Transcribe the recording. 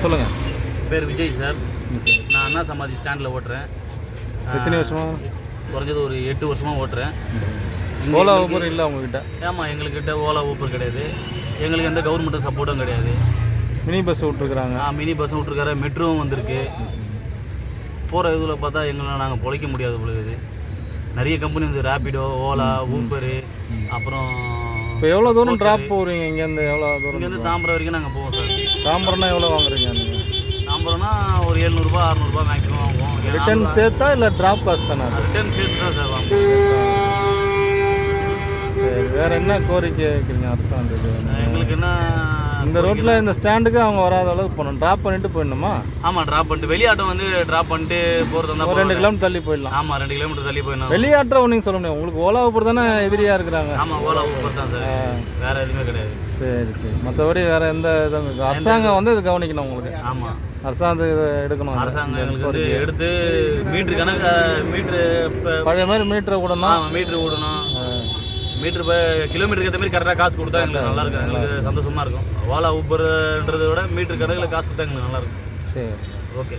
சொல்லுங்கள். பேர் விஜய் சார். நான் அண்ணா சமாதி ஸ்டாண்டில் ஓட்டுறேன். எத்தனை வருஷமாக? குறைஞ்சது ஒரு 8 வருஷமாக ஓட்டுறேன். ஓலா ஊபர் இல்லை உங்ககிட்ட? ஆமாம், எங்கள்கிட்ட ஓலா ஊபர் கிடையாது. எங்களுக்கு எந்த கவர்மெண்ட்டும் சப்போர்ட்டும் கிடையாது. Mini bus விட்ருக்குறாங்க. மினி பஸ்ஸும் விட்ருக்காரு, மெட்ரோவும் வந்திருக்கு. போகிற இதில் பார்த்தா எங்களை நாங்கள் பொழைக்க முடியாது பொழுது. நிறைய கம்பெனி வந்து ரேபிடோ, ஓலா, ஊபரு, அப்புறம் இப்போ எவ்வளோ தூரம் ட்ராப் போகிறீங்க இங்கேருந்து? எவ்வளோ தூரம்? இங்கேருந்து தாம்பரம் வரைக்கும் நாங்கள் போவோம் சார். தாம்பரம்னா எவ்வளோ வாங்குறீங்க நீங்கள்? தாம்பரம்னா ஒரு 700 600 மேக்ஸிமம் வாங்குவோம். ரிட்டர்ன் சேர்த்தா இல்லை ட்ராப் காசு தானே? ரிட்டர்ன் சேர்த்து தான் சார் வாங்குவோம். சரி, வேறு என்ன கோரிக்கை வைக்கிறீங்க அரசாங்கத்துக்கு? எங்களுக்கு என்ன, இந்த ரோட்டில் இந்த ஸ்டாண்டுக்கு அவங்க வராத அளவுக்கு போகணும். ட்ராப் பண்ணிட்டு போயிடணுமா? ஆமாம், ட்ராப் பண்ணிட்டு வெளியாட்டம் வந்து ட்ராப் பண்ணிட்டு போகிறது ஒரு 2 கிலோமீட்டர் தள்ளி போயிடலாம். ஆமாம், 2 கிலோமீட்டர் தள்ளி போயிடணும். வெளியாட்டம் நீங்கள் சொல்ல முடியும். உங்களுக்கு ஓலா ஊபர் தானே எதிரியாக இருக்கிறாங்க? ஆமாம், ஓலா ஊபர் தான் சார், வேறு எதுவுமே கிடையாது. சரி சரி, மற்றபடி வேறு எந்த இதுவும் அரசாங்கம் வந்து இது கவனிக்கணும் உங்களுக்கு. ஆமாம், அரசாங்கம் இதை எடுக்கணும். அரசாங்கம் எங்களுக்கு வந்து எடுத்து மீட்ரு கணக்கு, மீட்ரு பழைய மாதிரி மீட்டரை விடணும். மீட்ரு விடணும். மீட்ரு இப்போ கிலோமீட்டருக்கு ஏற்ற மாதிரி கரெக்டாக காசு கொடுத்தா எங்களுக்கு நல்லா இருக்கும். எங்களுக்கு சந்தோஷமாக இருக்கும். ஓலா ஊபர்ன்றதை விட மீட்ரு கணக்கில் காசு கொடுத்தா எங்களுக்கு நல்லாயிருக்கும். சரி, ஓகே.